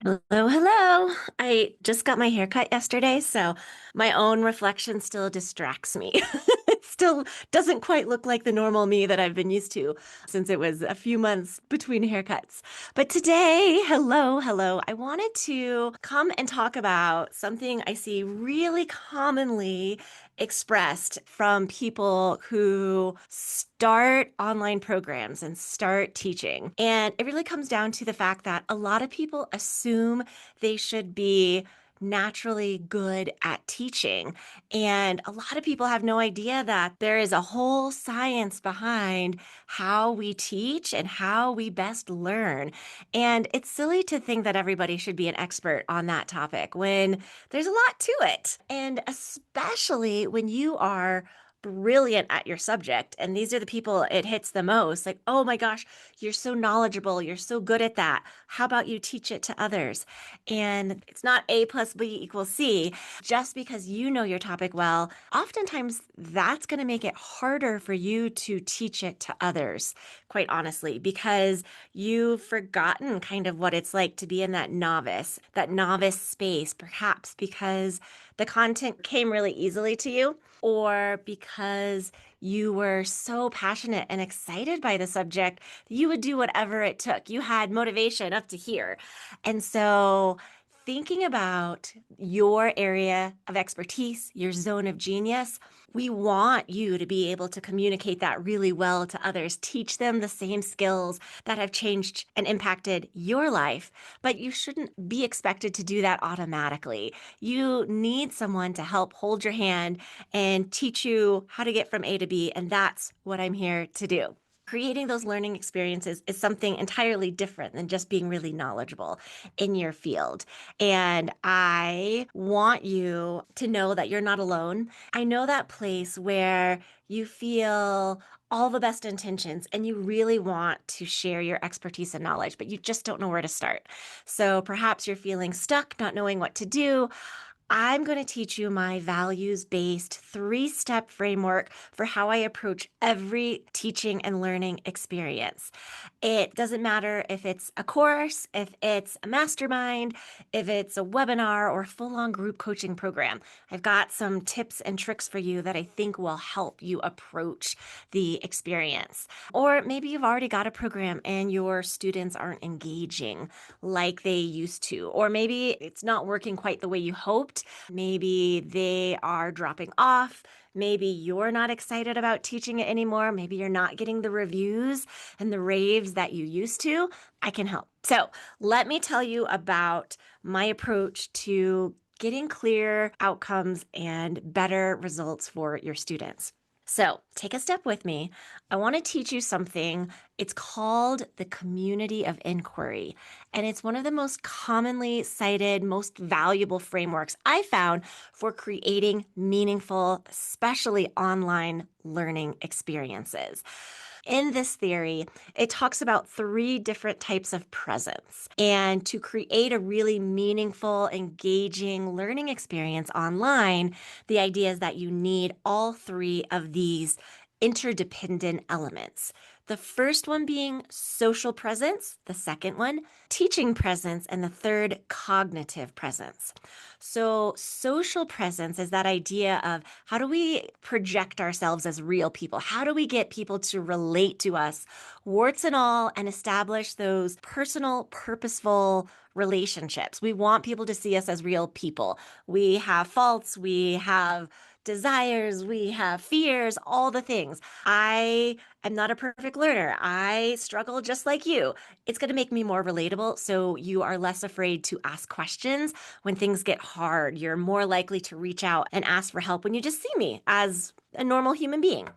Hello, hello. I just got my hair cut yesterday, so my own reflection still distracts me. It still doesn't quite look like the normal me that I've been used to since it was a few months between haircuts. But today, hello, I wanted to come and talk about something I see really commonly expressed from people who start online programs and start teaching. And it really comes down to the fact that a lot of people assume they should be naturally good at teaching. And a lot of people have no idea that there is a whole science behind how we teach and how we best learn. And it's silly to think that everybody should be an expert on that topic when there's a lot to it. And especially when you are brilliant at your subject. And these are the people it hits the most. Like, oh my gosh, you're so knowledgeable. You're so good at that. How about you teach it to others? And it's not A plus B equals C. Just because you know your topic well, oftentimes that's going to make it harder for you to teach it to others, quite honestly, because you've forgotten kind of what it's like to be in that novice space, perhaps because the content came really easily to you, or because you were so passionate and excited by the subject, you would do whatever it took. You had motivation up to here. And so, thinking about your area of expertise, your zone of genius, we want you to be able to communicate that really well to others, teach them the same skills that have changed and impacted your life. But you shouldn't be expected to do that automatically. You need someone to help hold your hand and teach you how to get from A to B. And that's what I'm here to do. Creating those learning experiences is something entirely different than just being really knowledgeable in your field. And I want you to know that you're not alone. I know that place where you feel all the best intentions and you really want to share your expertise and knowledge, but you just don't know where to start. So perhaps you're feeling stuck, not knowing what to do. I'm going to teach you my values based 3-step framework for how I approach every teaching and learning experience. It doesn't matter if it's a course, if it's a mastermind, if it's a webinar or full on group coaching program. I've got some tips and tricks for you that I think will help you approach the experience. Or maybe you've already got a program and your students aren't engaging like they used to, or maybe it's not working quite the way you hoped. Maybe they are dropping off. Maybe you're not excited about teaching it anymore. Maybe you're not getting the reviews and the raves that you used to. I can help. So, let me tell you about my approach to getting clear outcomes and better results for your students. So, take a step with me. I want to teach you something. It's called the community of inquiry. And it's one of the most commonly cited, most valuable frameworks I found for creating meaningful, especially online learning experiences. In this theory, it talks about 3 different types of presence. And to create a really meaningful, engaging learning experience online, the idea is that you need all 3 of these interdependent elements. The first one being social presence, the second one, teaching presence, and the third, cognitive presence. So, social presence is that idea of how do we project ourselves as real people? How do we get people to relate to us, warts and all, and establish those personal, purposeful relationships? We want people to see us as real people. We have faults, we have desires, we have fears, all the things. I am not a perfect learner. I struggle just like you. It's going to make me more relatable so you are less afraid to ask questions when things get hard. You're more likely to reach out and ask for help when you just see me as a normal human being.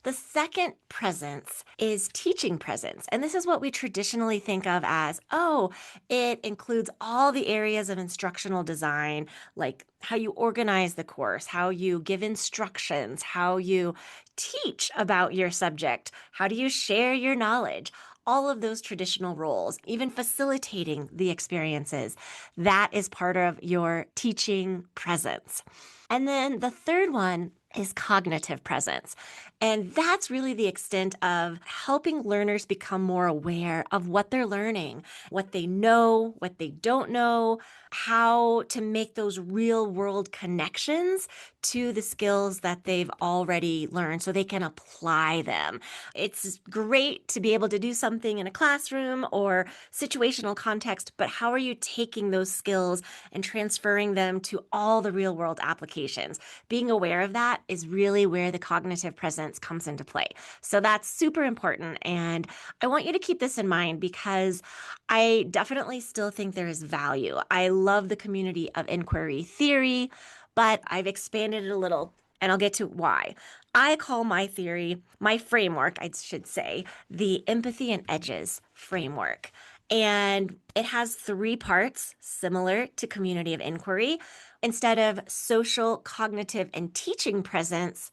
The second presence is teaching presence. And this is what we traditionally think of as, oh, it includes all the areas of instructional design, like how you organize the course, how you give instructions, how you teach about your subject, how do you share your knowledge. All of those traditional roles, even facilitating the experiences, that is part of your teaching presence. And then the third one is cognitive presence. And that's really the extent of helping learners become more aware of what they're learning, what they know, what they don't know, how to make those real world connections to the skills that they've already learned so they can apply them. It's great to be able to do something in a classroom or situational context, but how are you taking those skills and transferring them to all the real world applications? Being aware of that is really where the cognitive presence comes into play. So that's super important. And I want you to keep this in mind because I definitely still think there is value. I love the community of inquiry theory, but I've expanded it a little. And I'll get to why. I call my theory, my framework, I should say, the empathy and edges framework. And it has three parts similar to community of inquiry. Instead of social, cognitive, and teaching presence,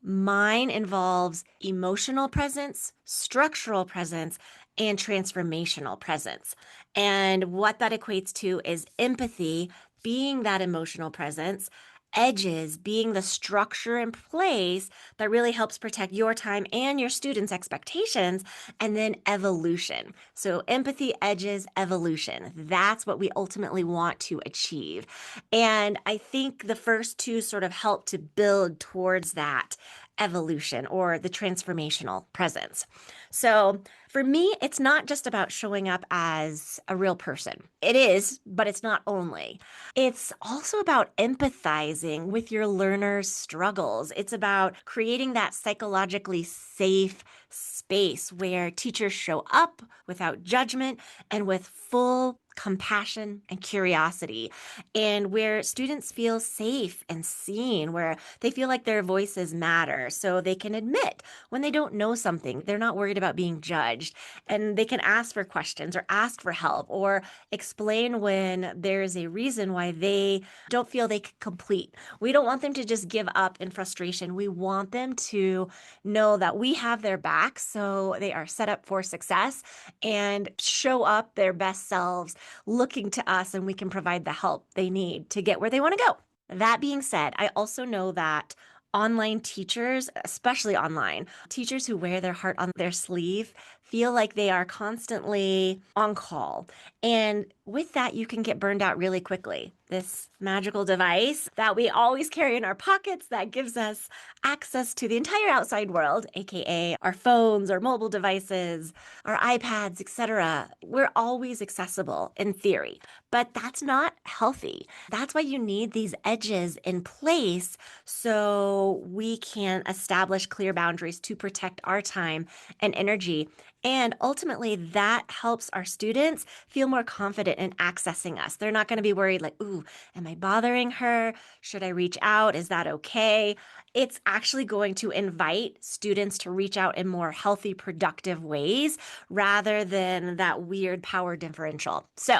mine involves emotional presence, structural presence, and transformational presence. And what that equates to is empathy being that emotional presence, edges being the structure in place that really helps protect your time and your students' expectations, and then evolution. So, empathy, edges, evolution. That's what we ultimately want to achieve. And I think the first two sort of help to build towards that evolution or the transformational presence. So, for me, it's not just about showing up as a real person. It is, but it's not only. It's also about empathizing with your learners' struggles. It's about creating that psychologically safe space where teachers show up without judgment and with full compassion and curiosity, and where students feel safe and seen, where they feel like their voices matter so they can admit when they don't know something. They're not worried about being judged, and they can ask for questions or ask for help or explain when there's a reason why they don't feel they can complete. We don't want them to just give up in frustration. We want them to know that we have their back so they are set up for success and show up their best selves looking to us, and we can provide the help they need to get where they want to go. That being said, I also know that online teachers, especially online, teachers who wear their heart on their sleeve, feel like they are constantly on call. And with that, you can get burned out really quickly. This magical device that we always carry in our pockets that gives us access to the entire outside world, aka our phones, our mobile devices, our iPads, etc. We're always accessible in theory, but that's not healthy. That's why you need these edges in place so we can establish clear boundaries to protect our time and energy. And ultimately, that helps our students feel more confident in accessing us. They're not going to be worried like, ooh, am I bothering her? Should I reach out? Is that okay? It's actually going to invite students to reach out in more healthy, productive ways rather than that weird power differential. So,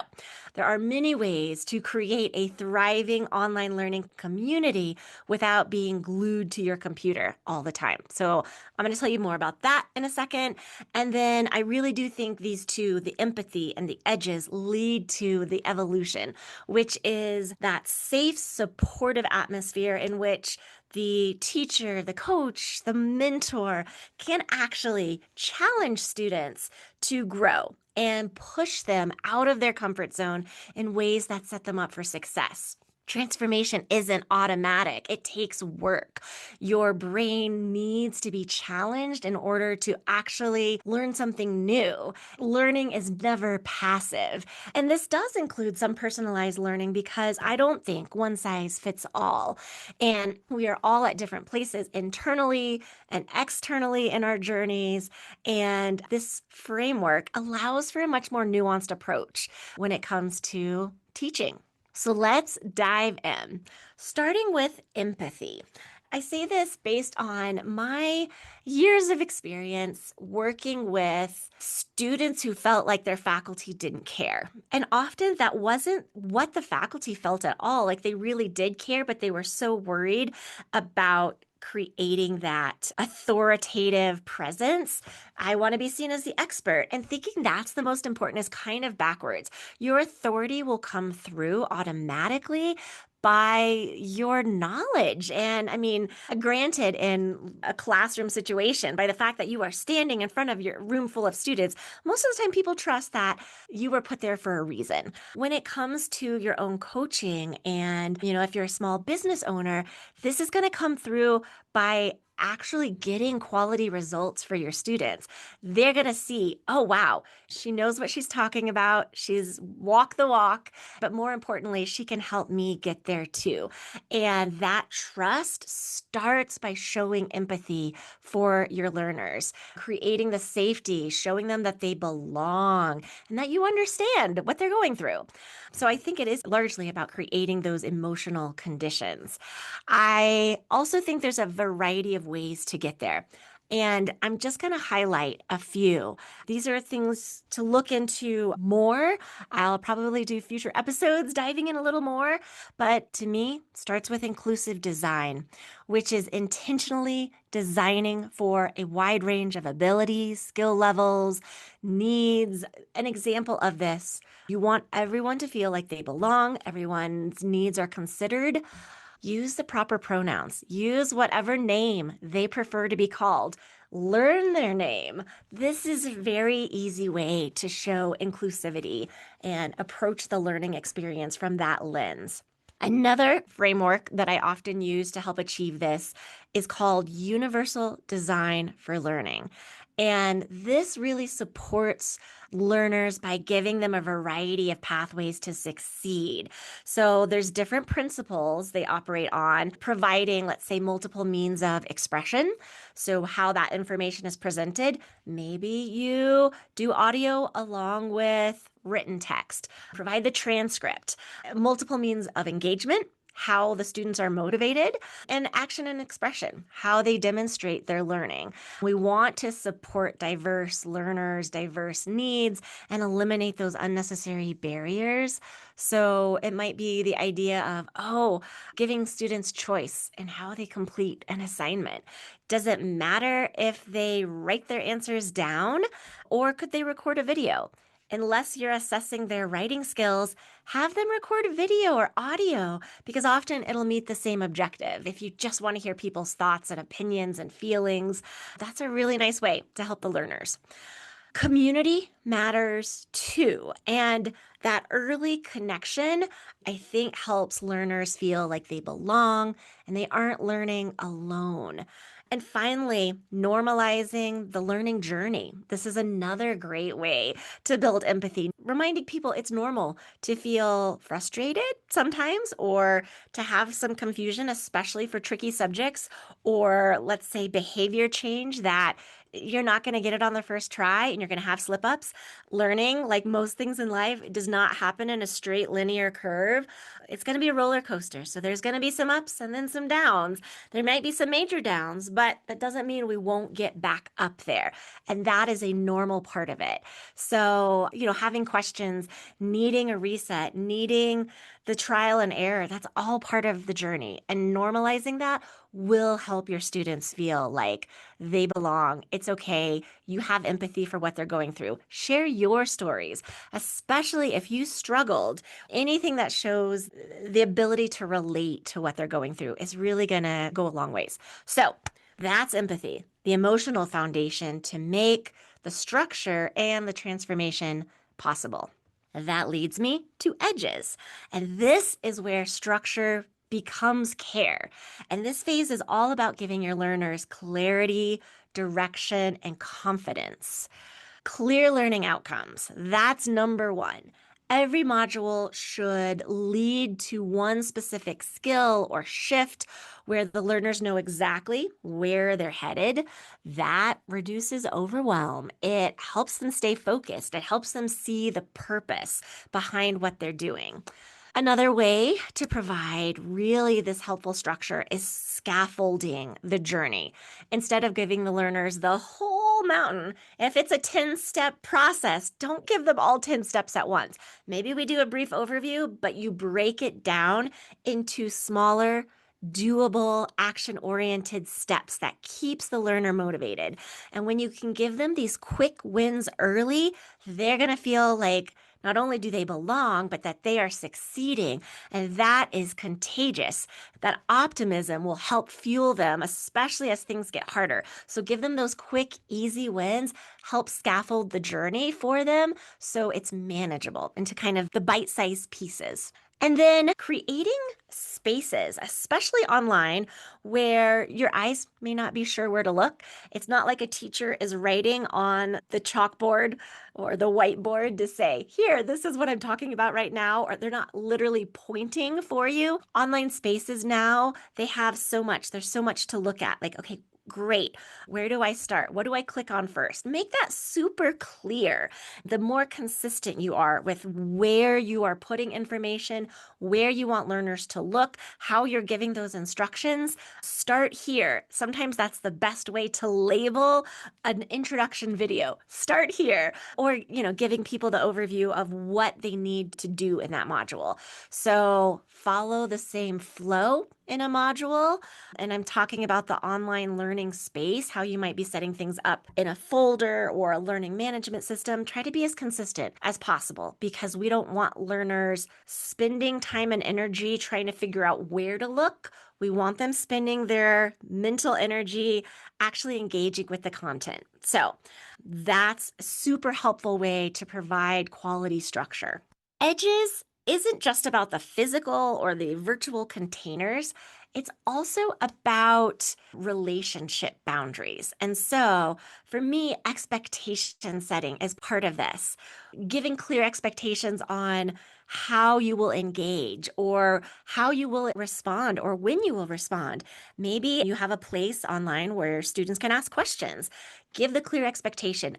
there are many ways to create a thriving online learning community without being glued to your computer all the time. So, I'm going to tell you more about that in a second. And then I really do think these two, the empathy and the edges, lead to the evolution, which is that safe, supportive atmosphere in which the teacher, the coach, the mentor can actually challenge students to grow and push them out of their comfort zone in ways that set them up for success. Transformation isn't automatic. It takes work. Your brain needs to be challenged in order to actually learn something new. Learning is never passive. And this does include some personalized learning because I don't think one size fits all. And we are all at different places internally and externally in our journeys. And this framework allows for a much more nuanced approach when it comes to teaching. So let's dive in, starting with empathy. I say this based on my years of experience working with students who felt like their faculty didn't care. And often that wasn't what the faculty felt at all. Like they really did care, but they were so worried about creating that authoritative presence. I want to be seen as the expert. And thinking that's the most important is kind of backwards. Your authority will come through automatically, by your knowledge. And I mean, granted, in a classroom situation, by the fact that you are standing in front of your room full of students, most of the time people trust that you were put there for a reason. When it comes to your own coaching and, if you're a small business owner, this is going to come through by actually getting quality results for your students. They're going to see, oh, wow, she knows what she's talking about. She's walk the walk, but more importantly, she can help me get there too. And that trust starts by showing empathy for your learners, creating the safety, showing them that they belong and that you understand what they're going through. So I think it is largely about creating those emotional conditions. I also think there's a variety of ways to get there. And I'm just going to highlight a few. These are things to look into more. I'll probably do future episodes diving in a little more. But to me, it starts with inclusive design, which is intentionally designing for a wide range of abilities, skill levels, needs. An example of this, you want everyone to feel like they belong, everyone's needs are considered. Use the proper pronouns. Use whatever name they prefer to be called. Learn their name. This is a very easy way to show inclusivity and approach the learning experience from that lens. Another framework that I often use to help achieve this is called Universal Design for Learning. And this really supports learners by giving them a variety of pathways to succeed. So there's different principles they operate on, providing, let's say, multiple means of expression. So how that information is presented. Maybe you do audio along with written text. Provide the transcript. Multiple means of engagement, how the students are motivated, and action and expression, how they demonstrate their learning. We want to support diverse learners, diverse needs, and eliminate those unnecessary barriers. So it might be the idea of, giving students choice in how they complete an assignment. Does it matter if they write their answers down, or could they record a video? Unless you're assessing their writing skills, have them record video or audio because often it'll meet the same objective. If you just want to hear people's thoughts and opinions and feelings, that's a really nice way to help the learners. Community matters too. And that early connection, I think, helps learners feel like they belong and they aren't learning alone. And finally, normalizing the learning journey. This is another great way to build empathy, reminding people it's normal to feel frustrated sometimes or to have some confusion, especially for tricky subjects, or let's say behavior change that you're not going to get it on the first try and you're going to have slip ups. Learning, like most things in life, does not happen in a straight linear curve. It's going to be a roller coaster. So there's going to be some ups and then some downs. There might be some major downs, but that doesn't mean we won't get back up there. And that is a normal part of it. So, having questions, needing a reset, needing the trial and error, that's all part of the journey. And normalizing that will help your students feel like they belong. It's okay. You have empathy for what they're going through. Share your stories, especially if you struggled. Anything that shows the ability to relate to what they're going through is really going to go a long ways. So that's empathy, the emotional foundation to make the structure and the transformation possible. That leads me to edges. And this is where structure becomes care. And this phase is all about giving your learners clarity, direction, and confidence. Clear learning outcomes. That's number one. Every module should lead to one specific skill or shift where the learners know exactly where they're headed. That reduces overwhelm. It helps them stay focused. It helps them see the purpose behind what they're doing. Another way to provide really this helpful structure is scaffolding the journey. Instead of giving the learners the whole mountain, if it's a 10-step process, don't give them all 10 steps at once. Maybe we do a brief overview, but you break it down into smaller, doable, action-oriented steps that keeps the learner motivated. And when you can give them these quick wins early, they're going to feel like not only do they belong, but that they are succeeding. And that is contagious. That optimism will help fuel them, especially as things get harder. So give them those quick, easy wins, help scaffold the journey for them so it's manageable into kind of the bite sized pieces. And then creating spaces, especially online, where your eyes may not be sure where to look. It's not like a teacher is writing on the chalkboard or the whiteboard to say, here, this is what I'm talking about right now, or they're not literally pointing for you. Online spaces now, they have so much. There's so much to look at. Like, okay, great. Where do I start? What do I click on first? Make that super clear. The more consistent you are with where you are putting information, where you want learners to look, how you're giving those instructions, start here. Sometimes that's the best way to label an introduction video. Start here, or, giving people the overview of what they need to do in that module. So follow the same flow in a module. And I'm talking about the online learning space, how you might be setting things up in a folder or a learning management system. Try to be as consistent as possible because we don't want learners spending time and energy trying to figure out where to look. We want them spending their mental energy actually engaging with the content. So that's a super helpful way to provide quality structure. Edges isn't just about the physical or the virtual containers. It's also about relationship boundaries. And so for me, expectation setting is part of this. Giving clear expectations on how you will engage or how you will respond or when you will respond. Maybe you have a place online where students can ask questions. Give the clear expectation.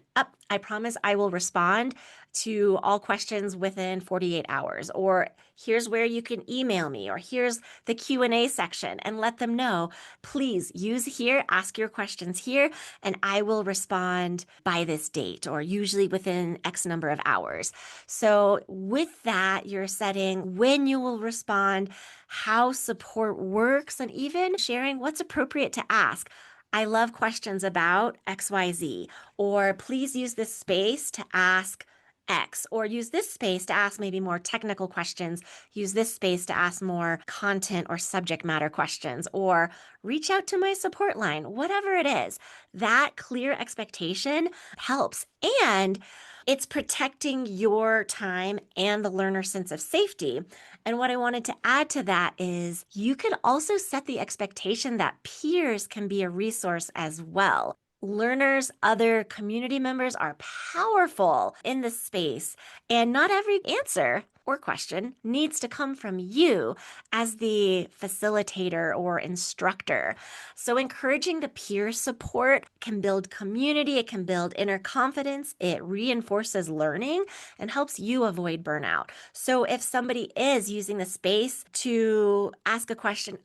I promise I will respond to all questions within 48 hours, or here's where you can email me, or here's the Q&A section, and let them know, please use here, ask your questions here, and I will respond by this date, or usually within X number of hours. So with that, you're setting when you will respond, how support works, and even sharing what's appropriate to ask. I love questions about XYZ, or please use this space to ask X, or use this space to ask maybe more technical questions, use this space to ask more content or subject matter questions, or reach out to my support line, whatever it is. That clear expectation helps. And it's protecting your time and the learner's sense of safety. And what I wanted to add to that is you can also set the expectation that peers can be a resource as well. Learners, other community members are powerful in this space, and not every answer or question needs to come from you as the facilitator or instructor. So encouraging the peer support can build community, it can build inner confidence, it reinforces learning and helps you avoid burnout. So if somebody is using the space to ask a question,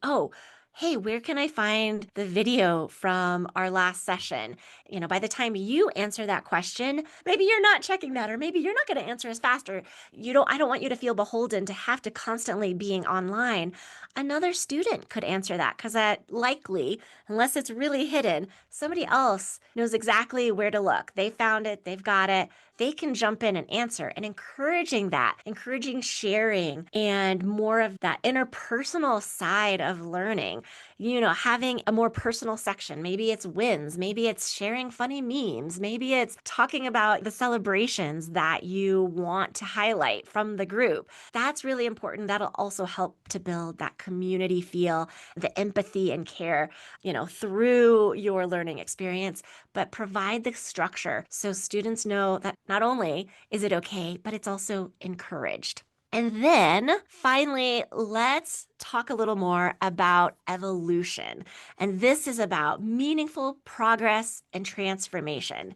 hey, where can I find the video from our last session? By the time you answer that question, maybe you're not checking that, or maybe you're not going to answer as fast, or I don't want you to feel beholden to have to constantly being online. Another student could answer that because that likely, unless it's really hidden, somebody else knows exactly where to look. They found it, they've got it. They can jump in and answer, and encouraging sharing and more of that interpersonal side of learning, having a more personal section. Maybe it's wins, maybe it's sharing funny memes, maybe it's talking about the celebrations that you want to highlight from the group. That's really important. That'll also help to build that community feel, the empathy and care, through your learning experience, but provide the structure so students know that not only is it okay, but it's also encouraged. And then finally, let's talk a little more about evolution. And this is about meaningful progress and transformation.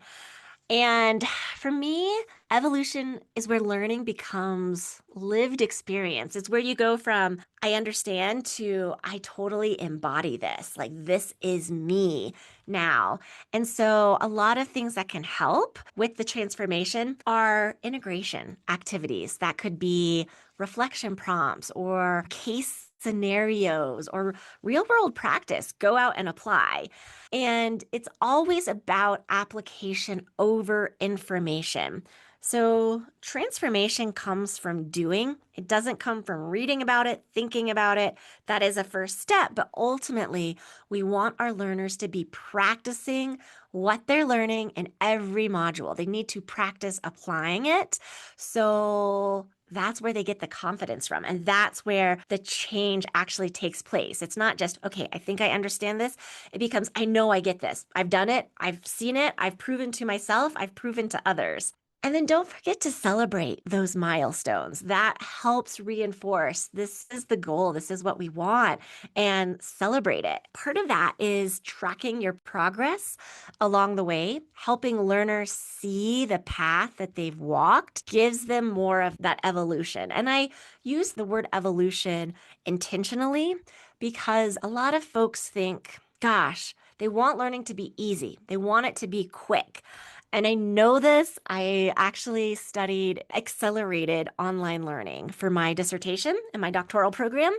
And for me, evolution is where learning becomes lived experience. It's where you go from, I understand, to I totally embody this. Like, this is me now. And so, a lot of things that can help with the transformation are integration activities that could be reflection prompts or case scenarios or real world practice. Go out and apply. And it's always about application over information. So, transformation comes from doing. It doesn't come from reading about it, thinking about it. That is a first step. But ultimately, we want our learners to be practicing what they're learning in every module. They need to practice applying it. So, that's where they get the confidence from. And that's where the change actually takes place. It's not just, okay, I think I understand this. It becomes, I know I get this. I've done it. I've seen it. I've proven to myself. I've proven to others. And then don't forget to celebrate those milestones. That helps reinforce this is the goal, this is what we want, and celebrate it. Part of that is tracking your progress along the way, helping learners see the path that they've walked gives them more of that evolution. And I use the word evolution intentionally because a lot of folks think, gosh, they want learning to be easy, they want it to be quick. And I know this. I actually studied accelerated online learning for my dissertation and my doctoral program.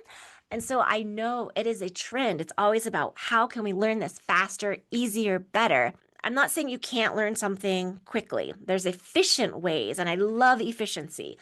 And so I know it is a trend. It's always about how can we learn this faster, easier, better. I'm not saying you can't learn something quickly. There's efficient ways, and I love efficiency.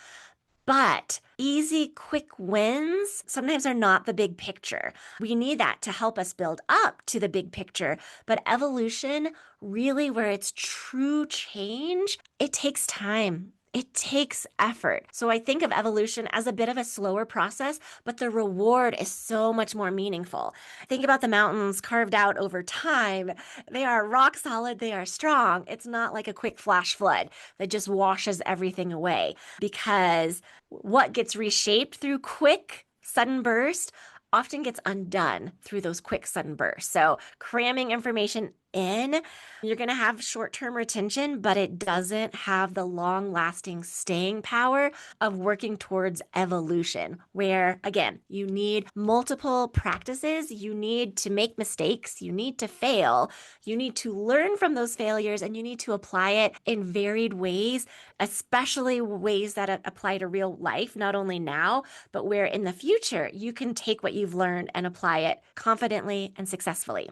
But easy, quick wins sometimes are not the big picture. We need that to help us build up to the big picture. But evolution, really, where it's true change, it takes time. It takes effort. So I think of evolution as a bit of a slower process, but the reward is so much more meaningful. Think about the mountains carved out over time. They are rock solid, they are strong. It's not like a quick flash flood that just washes everything away because what gets reshaped through quick, sudden burst often gets undone through those quick, sudden bursts. So, cramming information in, you're going to have short term retention, but it doesn't have the long lasting staying power of working towards evolution, where again, you need multiple practices, you need to make mistakes, you need to fail, you need to learn from those failures, and you need to apply it in varied ways, especially ways that apply to real life, not only now, but where in the future you can take what you've learned and apply it confidently and successfully.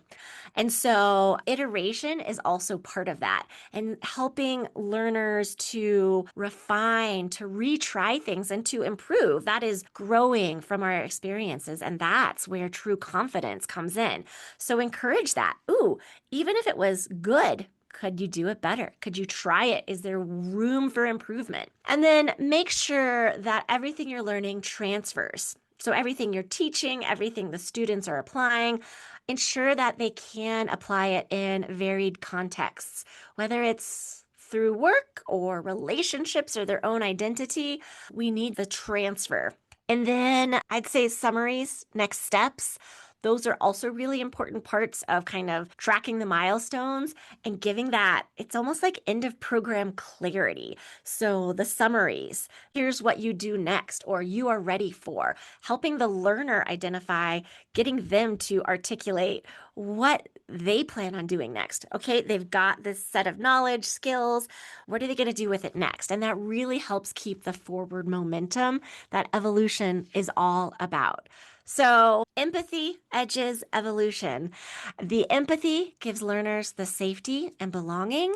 And so iteration is also part of that, and helping learners to refine, to retry things, and to improve. That is growing from our experiences. And that's where true confidence comes in. So encourage that. Ooh, even if it was good, could you do it better? Could you try it? Is there room for improvement? And then make sure that everything you're learning transfers. So everything you're teaching, everything the students are applying, ensure that they can apply it in varied contexts, whether it's through work or relationships or their own identity. We need the transfer. And then I'd say summaries, next steps. Those are also really important parts of kind of tracking the milestones and giving that, it's almost like end of program clarity. So the summaries, here's what you do next, or you are ready for, helping the learner identify, getting them to articulate what they plan on doing next. Okay, they've got this set of knowledge, skills. What are they going to do with it next? And that really helps keep the forward momentum that evolution is all about. So, empathy edges evolution. The empathy gives learners the safety and belonging.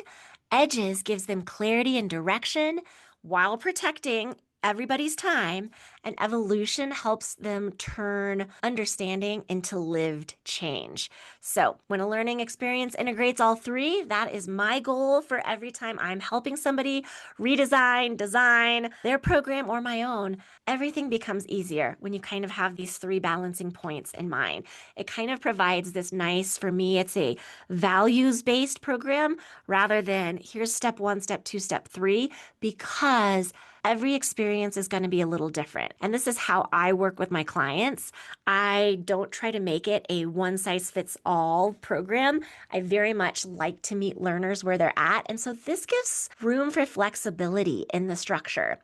Edges gives them clarity and direction while protecting everybody's time. And evolution helps them turn understanding into lived change. So, when a learning experience integrates all three, that is my goal for every time I'm helping somebody redesign, design their program or my own. Everything becomes easier when you kind of have these three balancing points in mind. It kind of provides this nice, for me, it's a values-based program rather than here's step one, step two, step three, because every experience is going to be a little different. And this is how I work with my clients. I don't try to make it a one size fits all program. I very much like to meet learners where they're at. And so this gives room for flexibility in the structure.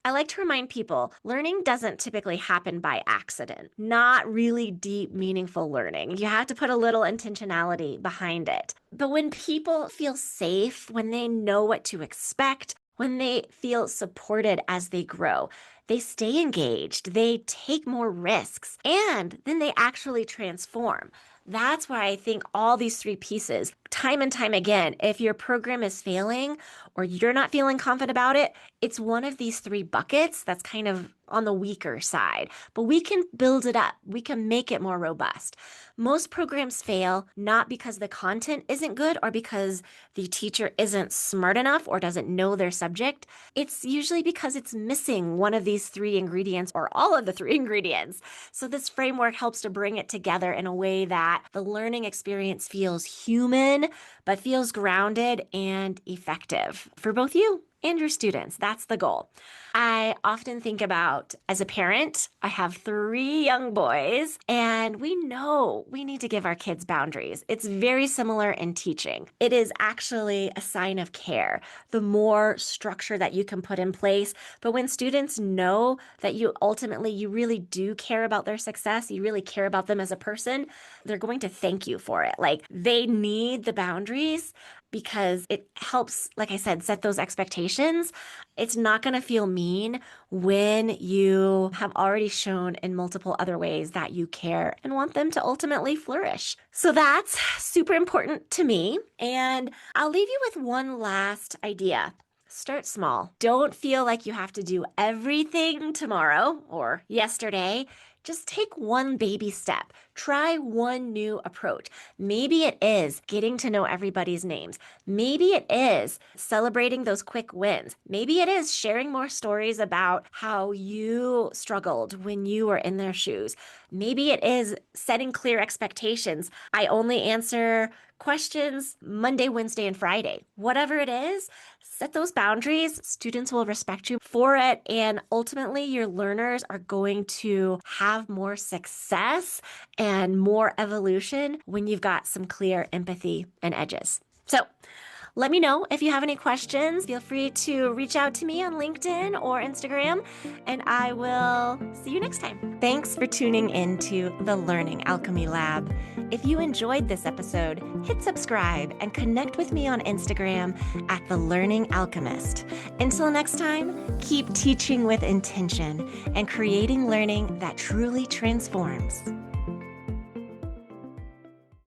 I like to remind people learning doesn't typically happen by accident, not really deep, meaningful learning. You have to put a little intentionality behind it. But when people feel safe, when they know what to expect, when they feel supported as they grow, they stay engaged, they take more risks, and then they actually transform. That's why I think all these three pieces time and time again, if your program is failing or you're not feeling confident about it, it's one of these three buckets that's kind of on the weaker side. But we can build it up, we can make it more robust. Most programs fail not because the content isn't good or because the teacher isn't smart enough or doesn't know their subject. It's usually because it's missing one of these three ingredients or all of the three ingredients. So this framework helps to bring it together in a way that the learning experience feels human, but feels grounded and effective for both you and your students. That's the goal. I often think about, as a parent, I have 3 young boys, and we know we need to give our kids boundaries. It's very similar in teaching. It is actually a sign of care. The more structure that you can put in place, but when students know that you really do care about their success, you really care about them as a person, they're going to thank you for it. Like, they need the boundaries because it helps, like I said, set those expectations. It's not going to feel mean when you have already shown in multiple other ways that you care and want them to ultimately flourish. So that's super important to me. And I'll leave you with one last idea. Start small. Don't feel like you have to do everything tomorrow or yesterday. Just take one baby step. Try one new approach. Maybe it is getting to know everybody's names. Maybe it is celebrating those quick wins. Maybe it is sharing more stories about how you struggled when you were in their shoes. Maybe it is setting clear expectations. I only answer questions Monday, Wednesday, and Friday. Whatever it is, set those boundaries. Students will respect you for it. And ultimately, your learners are going to have more success and more evolution when you've got some clear empathy and edges. So let me know if you have any questions. Feel free to reach out to me on LinkedIn or Instagram, and I will see you next time. Thanks for tuning into the Learning Alchemy Lab. If you enjoyed this episode, hit subscribe and connect with me on Instagram at The Learning Alchemist. Until next time, keep teaching with intention and creating learning that truly transforms.